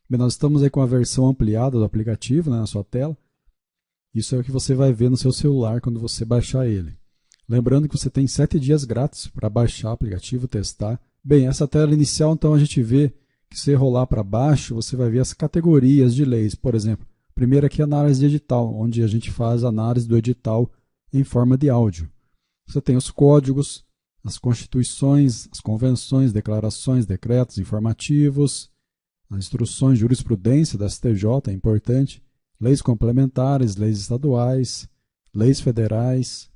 Bem, nós estamos aí com a versão ampliada do aplicativo, né, na sua tela. Isso é o que você vai ver no seu celular quando você baixar ele. Lembrando que você tem 7 dias grátis para baixar o aplicativo, testar. Bem, essa tela inicial, então, a gente vê que se rolar para baixo, você vai ver as categorias de leis. Por exemplo, primeiro aqui é a análise de edital, onde a gente faz a análise do edital em forma de áudio. Você tem os códigos, as constituições, as convenções, declarações, decretos informativos, as instruções de jurisprudência da STJ, é importante, leis complementares, leis estaduais, leis federais,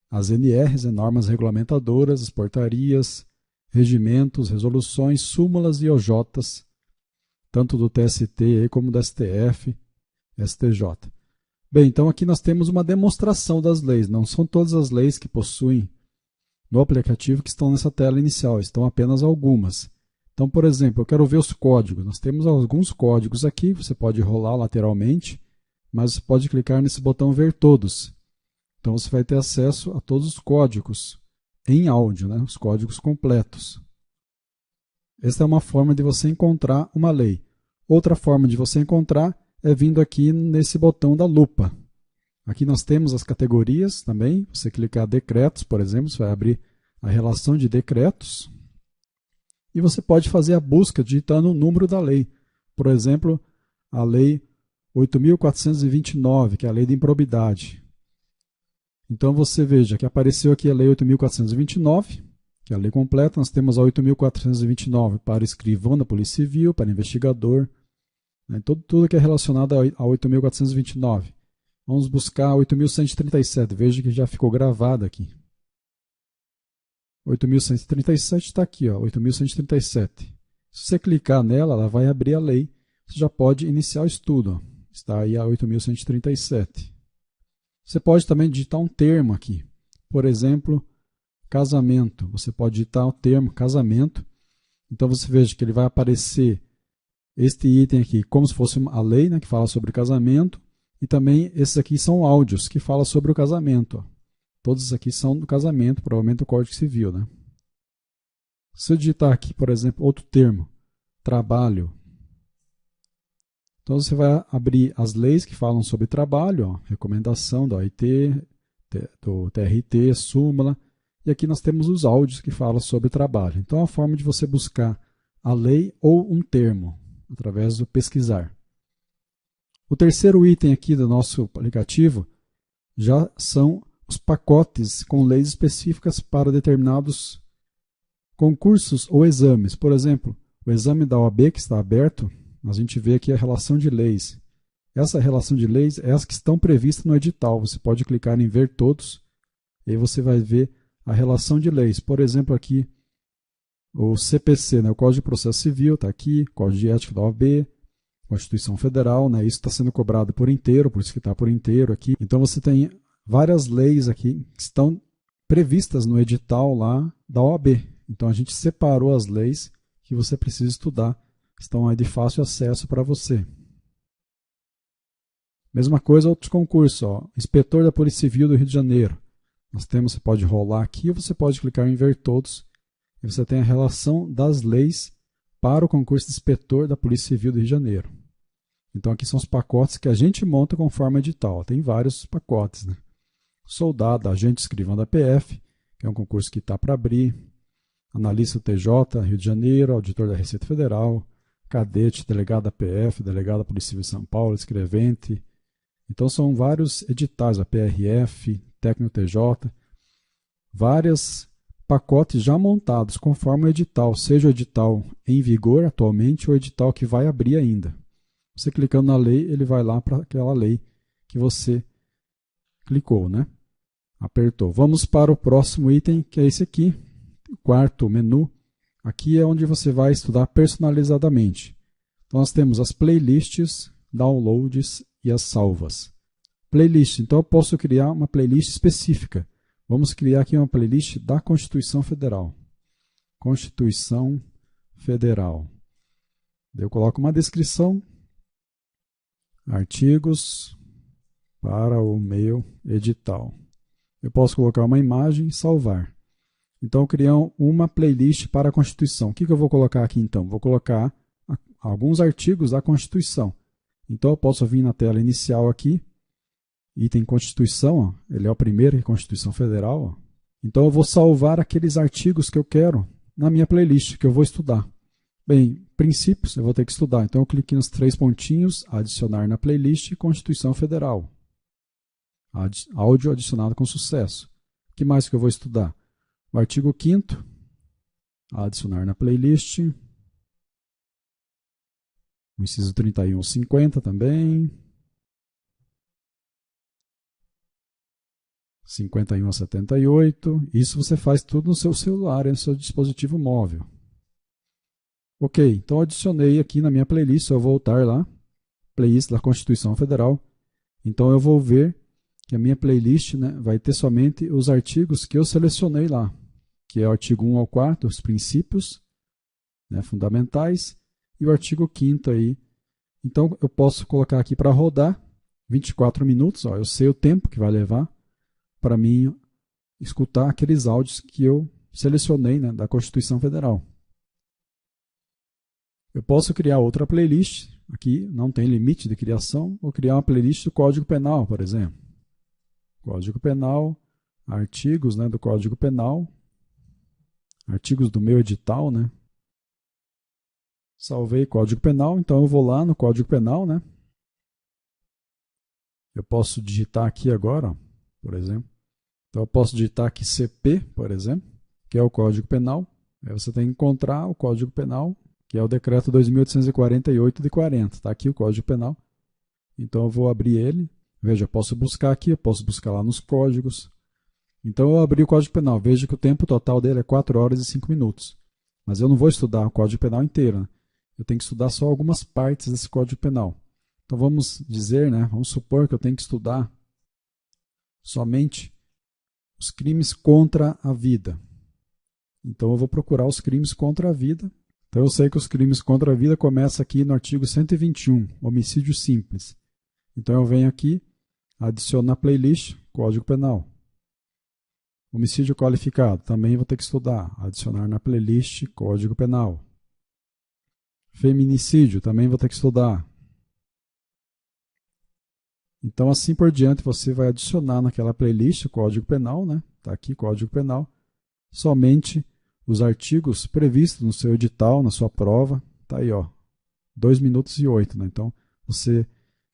as NRs, normas regulamentadoras, as portarias, regimentos, resoluções, súmulas e OJs, tanto do TST como do STF, STJ. Bem, então aqui nós temos uma demonstração das leis. Não são todas as leis que possuem no aplicativo que estão nessa tela inicial, estão apenas algumas. Então, por exemplo, eu quero ver os códigos. Nós temos alguns códigos aqui, você pode rolar lateralmente, mas você pode clicar nesse botão Ver Todos. Então você vai ter acesso a todos os códigos em áudio, né? Os códigos completos. Esta é uma forma de você encontrar uma lei. Outra forma de você encontrar é vindo aqui nesse botão da lupa. Aqui nós temos as categorias também. Você clicar decretos, por exemplo, você vai abrir a relação de decretos. E você pode fazer a busca digitando o número da lei. Por exemplo, a lei 8.429, que é a lei de improbidade. Então você veja que apareceu aqui a lei 8.429, que é a lei completa. Nós temos a 8.429 para escrivão da Polícia Civil, para investigador, né? Tudo que é relacionado a 8.429. Vamos buscar a 8.137, veja que já ficou gravada aqui. 8.137 está aqui, 8.137. Se você clicar nela, ela vai abrir a lei. Você já pode iniciar o estudo. Ó. Está aí a 8.137. Você pode também digitar um termo aqui. Por exemplo, casamento. Você pode digitar o termo casamento. Então você veja que ele vai aparecer este item aqui como se fosse a lei, né, que fala sobre casamento. E também esses aqui são áudios que falam sobre o casamento. Ó. Todos aqui são do casamento, provavelmente do Código Civil. Né? Se eu digitar aqui, por exemplo, outro termo, trabalho. Então você vai abrir as leis que falam sobre trabalho, ó, recomendação da OIT, do TRT, súmula, e aqui nós temos os áudios que falam sobre trabalho. Então é uma forma de você buscar a lei ou um termo, através do pesquisar. O terceiro item aqui do nosso aplicativo já são os pacotes com leis específicas para determinados concursos ou exames. Por exemplo, o exame da OAB que está aberto, a gente vê aqui a relação de leis. Essa relação de leis é as que estão previstas no edital. Você pode clicar em Ver Todos e aí você vai ver a relação de leis. Por exemplo, aqui o CPC, né, o Código de Processo Civil, está aqui, Código de Ética da OAB, Constituição Federal, né, isso está sendo cobrado por inteiro, por isso que está por inteiro aqui. Então você tem várias leis aqui que estão previstas no edital lá da OAB. Então a gente separou as leis que você precisa estudar. Estão aí de fácil acesso para você. Mesma coisa outros concursos. Ó. Inspetor da Polícia Civil do Rio de Janeiro. Nós temos, você pode rolar aqui ou você pode clicar em Ver Todos. E você tem a relação das leis para o concurso de inspetor da Polícia Civil do Rio de Janeiro. Então aqui são os pacotes que a gente monta conforme edital. Tem vários pacotes. Né? Soldado, agente escrivão da PF, que é um concurso que está para abrir. Analista do TJ, Rio de Janeiro, auditor da Receita Federal, cadete, delegado da PF, delegado da Polícia Civil de São Paulo, escrevente. Então são vários editais, a PRF, técnico TJ, vários pacotes já montados conforme o edital, seja o edital em vigor atualmente ou o edital que vai abrir ainda. Você clicando na lei, ele vai lá para aquela lei que você clicou, né? Apertou. Vamos para o próximo item, que é esse aqui, o quarto menu. Aqui é onde você vai estudar personalizadamente. Então, nós temos as playlists, downloads e as salvas. Playlist. Então, eu posso criar uma playlist específica. Vamos criar aqui uma playlist da Constituição Federal. Constituição Federal. Eu coloco uma descrição. Artigos para o meu edital. Eu posso colocar uma imagem e salvar. Então, eu criei uma playlist para a Constituição. O que eu vou colocar aqui, então? Vou colocar alguns artigos da Constituição. Então eu posso vir na tela inicial aqui, item Constituição, ó, ele é o primeiro, é Constituição Federal. Ó. Então eu vou salvar aqueles artigos que eu quero na minha playlist, que eu vou estudar. Bem, princípios eu vou ter que estudar, então eu clico nos 3 pontinhos, adicionar na playlist Constituição Federal. Áudio adicionado com sucesso. O que mais que eu vou estudar? O artigo 5º, adicionar na playlist. O inciso 31 ou 50 também. 51 a 78. Isso você faz tudo no seu celular, no seu dispositivo móvel. Ok, então adicionei aqui na minha playlist, se eu voltar lá, playlist da Constituição Federal. Então eu vou ver que a minha playlist, né, vai ter somente os artigos que eu selecionei lá, que é o artigo 1 ao 4, os princípios, né, fundamentais, e o artigo 5º aí. Então eu posso colocar aqui para rodar 24 minutos, ó, eu sei o tempo que vai levar para mim escutar aqueles áudios que eu selecionei, né, da Constituição Federal. Eu posso criar outra playlist, aqui não tem limite de criação, vou criar uma playlist do Código Penal, por exemplo. Código Penal, artigos, né, do Código Penal, artigos do meu edital, né? Salvei Código Penal, então eu vou lá no Código Penal, né? Eu posso digitar aqui agora, ó, por exemplo. Então eu posso digitar aqui CP, por exemplo, que é o Código Penal. Aí você tem que encontrar o Código Penal, que é o Decreto 2.848 de 40. Está aqui o Código Penal. Então eu vou abrir ele. Veja, eu posso buscar aqui, eu posso buscar lá nos códigos. Então eu abri o Código Penal. Veja que o tempo total dele é 4 horas e 5 minutos. Mas eu não vou estudar o Código Penal inteiro, né? Eu tenho que estudar só algumas partes desse Código Penal. Então vamos dizer, né, vamos supor que eu tenho que estudar somente os crimes contra a vida. Então eu vou procurar os crimes contra a vida. Então eu sei que os crimes contra a vida começam aqui no artigo 121, homicídio simples. Então eu venho aqui, adiciono na playlist Código Penal. Homicídio qualificado, também vou ter que estudar, adicionar na playlist Código Penal. Feminicídio, também vou ter que estudar. Então assim por diante você vai adicionar naquela playlist Código Penal, né? Está aqui Código Penal, somente os artigos previstos no seu edital, na sua prova. Está aí, ó, 2 minutos e 8, né? Então você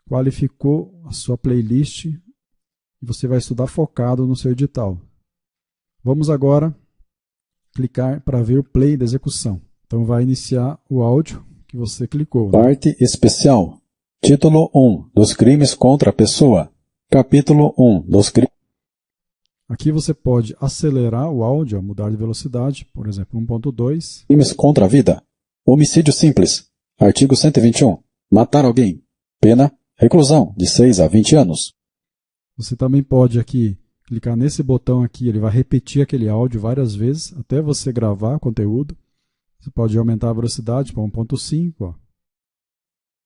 qualificou a sua playlist e você vai estudar focado no seu edital. Vamos agora clicar para ver o play da execução. Então vai iniciar o áudio que você clicou, né? Parte especial. Título 1 dos crimes contra a pessoa. Capítulo 1 dos crimes. Aqui você pode acelerar o áudio, mudar de velocidade, por exemplo, 1.2. Crimes contra a vida. Homicídio simples. Artigo 121. Matar alguém. Pena, reclusão de 6 a 20 anos. Você também pode aqui clicar nesse botão aqui, ele vai repetir aquele áudio várias vezes até você gravar o conteúdo. Você pode aumentar a velocidade para 1.5. Ó.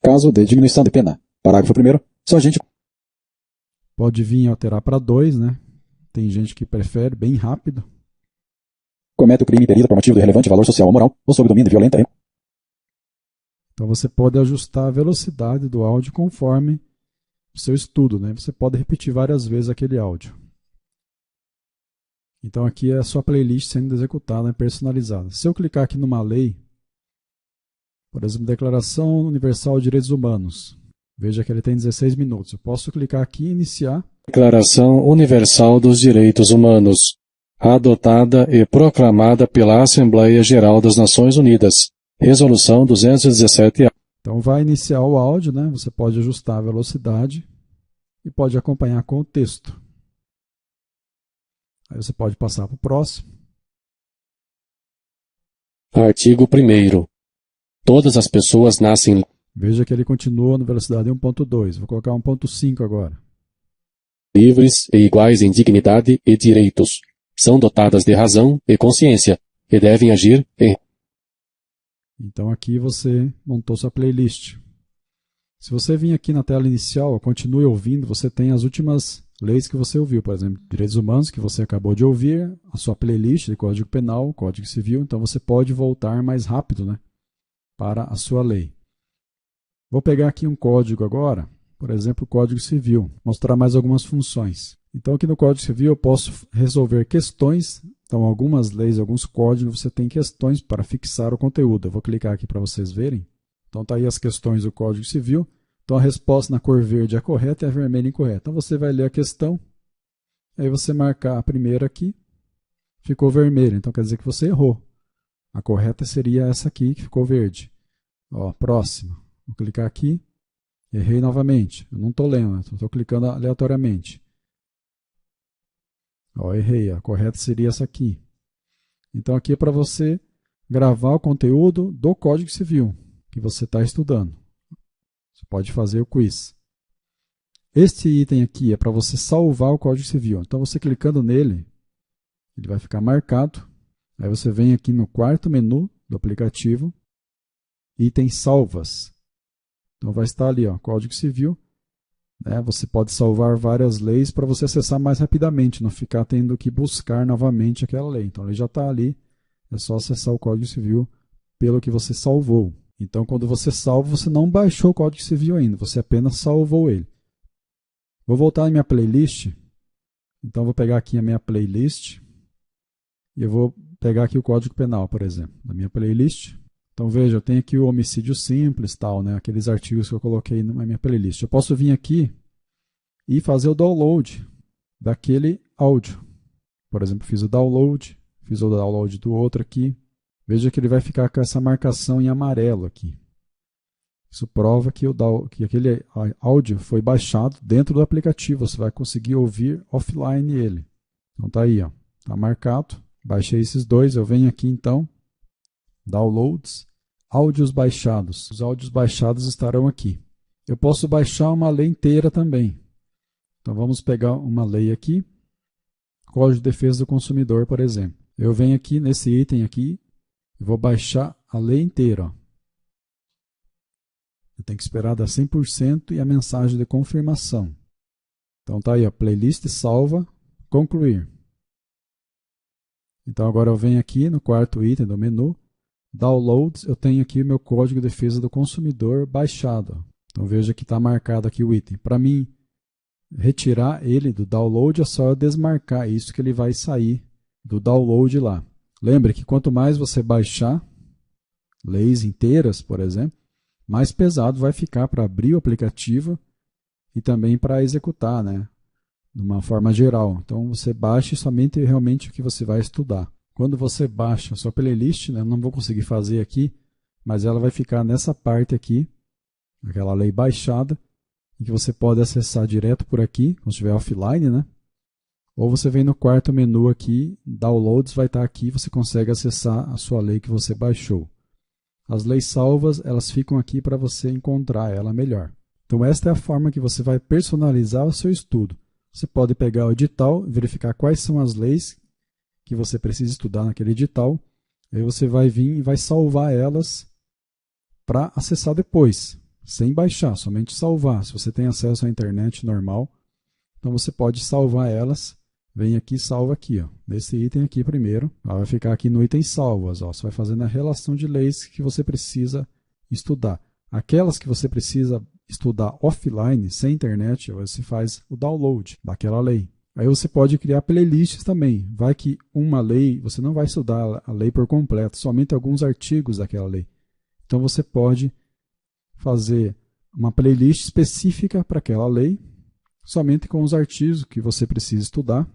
Caso de diminuição de pena. Parágrafo 1º. Só gente pode vir alterar para 2, né? Tem gente que prefere bem rápido. comete o crime impedido por motivo de relevante valor social ou moral, ou sob domínio violento. Então você pode ajustar a velocidade do áudio conforme o seu estudo, né? Você pode repetir várias vezes aquele áudio. Então aqui é a sua playlist sendo executada, né, personalizada. Se eu clicar aqui numa lei, por exemplo, Declaração Universal de Direitos Humanos, veja que ele tem 16 minutos. Eu posso clicar aqui e iniciar. Declaração Universal dos Direitos Humanos, adotada e proclamada pela Assembleia Geral das Nações Unidas. Resolução 217-A. Então vai iniciar o áudio, né? Você pode ajustar a velocidade e pode acompanhar com o texto. Aí você pode passar para o próximo. Artigo 1º. Todas as pessoas nascem. Veja que ele continua na velocidade 1.2. Vou colocar 1.5 agora. Livres e iguais em dignidade e direitos. São dotadas de razão e consciência e devem agir em. Então aqui você montou sua playlist. Se você vir aqui na tela inicial, continue ouvindo, você tem as últimas leis que você ouviu, por exemplo, direitos humanos que você acabou de ouvir, a sua playlist de Código Penal, Código Civil, então você pode voltar mais rápido, né, para a sua lei. Vou pegar aqui um código agora, por exemplo, o Código Civil, mostrar mais algumas funções. Então aqui no Código Civil eu posso resolver questões. Então algumas leis, alguns códigos, você tem questões para fixar o conteúdo. Eu vou clicar aqui para vocês verem. Então está aí as questões do Código Civil. Então a resposta na cor verde é correta e a vermelha é incorreta. Então você vai ler a questão, aí você marcar a primeira aqui, ficou vermelha, então quer dizer que você errou. A correta seria essa aqui que ficou verde. Ó, próxima. Vou clicar aqui, errei novamente. Eu não estou lendo, estou clicando aleatoriamente. Ó, errei, a correta seria essa aqui. Então aqui é para você gravar o conteúdo do Código Civil que você está estudando. Você pode fazer o quiz. Este item aqui é para você salvar o Código Civil. Então você clicando nele, ele vai ficar marcado. Aí você vem aqui no quarto menu do aplicativo, item salvas. Então vai estar ali, ó, Código Civil. Você pode salvar várias leis para você acessar mais rapidamente, não ficar tendo que buscar novamente aquela lei. Então ele já está ali, é só acessar o Código Civil pelo que você salvou. Então quando você salva, você não baixou o Código Civil ainda, você apenas salvou ele. Vou voltar à minha playlist. Então vou pegar aqui a minha playlist e eu vou pegar aqui o Código Penal, por exemplo, da minha playlist. Então veja, eu tenho aqui o homicídio simples, tal, né? Aqueles artigos que eu coloquei na minha playlist. Eu posso vir aqui e fazer o download daquele áudio. Por exemplo, fiz o download do outro aqui. Veja que ele vai ficar com essa marcação em amarelo aqui. Isso prova que aquele áudio foi baixado dentro do aplicativo. Você vai conseguir ouvir offline ele. Então tá aí, ó, tá marcado. Baixei esses dois. Eu venho aqui então, downloads, áudios baixados. Os áudios baixados estarão aqui. Eu posso baixar uma lei inteira também. Então vamos pegar uma lei aqui, Código de Defesa do Consumidor, por exemplo. Eu venho aqui nesse item aqui e vou baixar a lei inteira. Ó. Eu tenho que esperar dar 100% e a mensagem de confirmação. Então tá aí, ó, playlist salva, concluir. Então agora eu venho aqui no quarto item do menu, Downloads, eu tenho aqui o meu Código de Defesa do Consumidor baixado. Então veja que está marcado aqui o item. Para mim retirar ele do download é só eu desmarcar isso que ele vai sair do download lá. Lembre que quanto mais você baixar leis inteiras, por exemplo, mais pesado vai ficar para abrir o aplicativo e também para executar, né? De uma forma geral. Então você baixe somente realmente o que você vai estudar. Quando você baixa a sua playlist, né, eu não vou conseguir fazer aqui, mas ela vai ficar nessa parte aqui, aquela lei baixada, em que você pode acessar direto por aqui, quando estiver offline, né? Ou você vem no quarto menu aqui, Downloads vai estar aqui, você consegue acessar a sua lei que você baixou. As leis salvas, elas ficam aqui para você encontrar ela melhor. Então esta é a forma que você vai personalizar o seu estudo. Você pode pegar o edital, verificar quais são as leis que você precisa estudar naquele edital. Aí você vai vir e vai salvar elas para acessar depois, sem baixar, somente salvar. Se você tem acesso à internet normal, então você pode salvar elas. Vem aqui e salva aqui, ó, nesse item aqui primeiro. Ela vai ficar aqui no item salvas. Ó, você vai fazendo a relação de leis que você precisa estudar. Aquelas que você precisa estudar offline, sem internet, você faz o download daquela lei. Aí você pode criar playlists também. Vai que uma lei, você não vai estudar a lei por completo, somente alguns artigos daquela lei. Então você pode fazer uma playlist específica para aquela lei, somente com os artigos que você precisa estudar,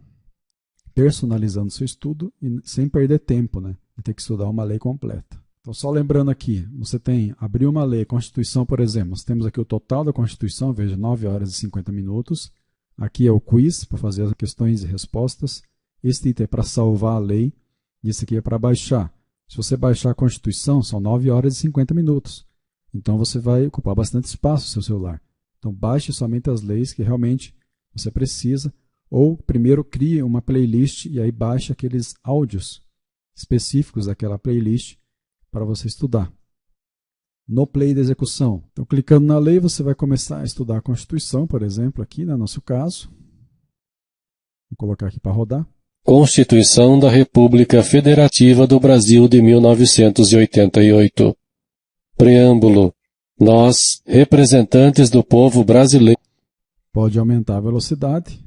personalizando seu estudo e sem perder tempo, né? De ter que estudar uma lei completa. Então, só lembrando aqui, você tem, abrir uma lei, Constituição, por exemplo, nós temos aqui o total da Constituição, veja, 9 horas e 50 minutos. Aqui é o quiz, para fazer as questões e respostas. Este item é para salvar a lei, e esse aqui é para baixar. Se você baixar a Constituição, são 9 horas e 50 minutos. Então, você vai ocupar bastante espaço no seu celular. Então, baixe somente as leis que realmente você precisa, ou primeiro crie uma playlist e aí baixe aqueles áudios específicos daquela playlist para você estudar. No play de execução. Então, clicando na lei, você vai começar a estudar a Constituição, por exemplo, aqui, no nosso caso. Vou colocar aqui para rodar. Constituição da República Federativa do Brasil de 1988. Preâmbulo. Nós, representantes do povo brasileiro, Pode aumentar a velocidade.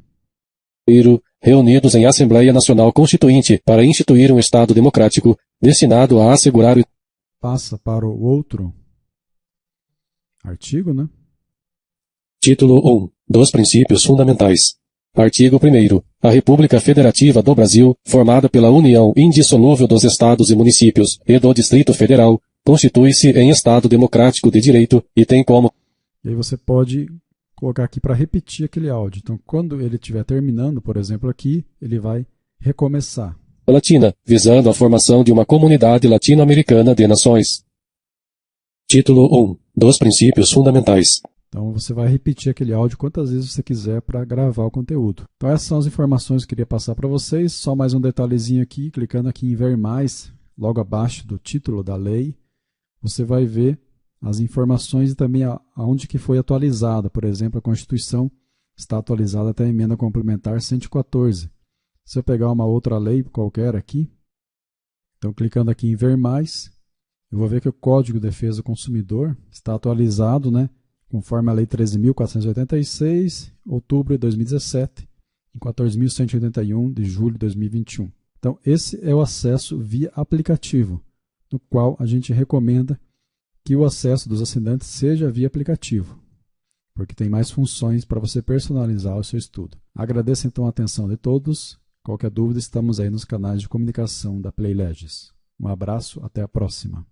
reunidos em Assembleia Nacional Constituinte para instituir um Estado democrático destinado a assegurar o... Passa para o outro artigo, né? Título 1. Dos princípios fundamentais. Artigo 1º. A República Federativa do Brasil, formada pela união indissolúvel dos Estados e municípios e do Distrito Federal, constitui-se em Estado democrático de direito e tem como... E aí você pode colocar aqui para repetir aquele áudio. Então, quando ele estiver terminando, por exemplo, aqui, ele vai recomeçar. Latina, visando a formação de uma comunidade latino-americana de nações. Título 1. Dos princípios fundamentais. Então, você vai repetir aquele áudio quantas vezes você quiser para gravar o conteúdo. Então, essas são as informações que eu queria passar para vocês. Só mais um detalhezinho aqui, clicando aqui em Ver Mais, logo abaixo do título da lei, você vai ver as informações e também aonde que foi atualizada. Por exemplo, a Constituição está atualizada até a emenda complementar 114. Se eu pegar uma outra lei qualquer aqui, então clicando aqui em Ver Mais, eu vou ver que o Código de Defesa do Consumidor está atualizado, né, conforme a Lei 13.486, outubro de 2017, e 14.181, de julho de 2021. Então, esse é o acesso via aplicativo, no qual a gente recomenda que o acesso dos assinantes seja via aplicativo, porque tem mais funções para você personalizar o seu estudo. Agradeço então a atenção de todos. Qualquer dúvida, estamos aí nos canais de comunicação da PlayLegis. Um abraço, até a próxima.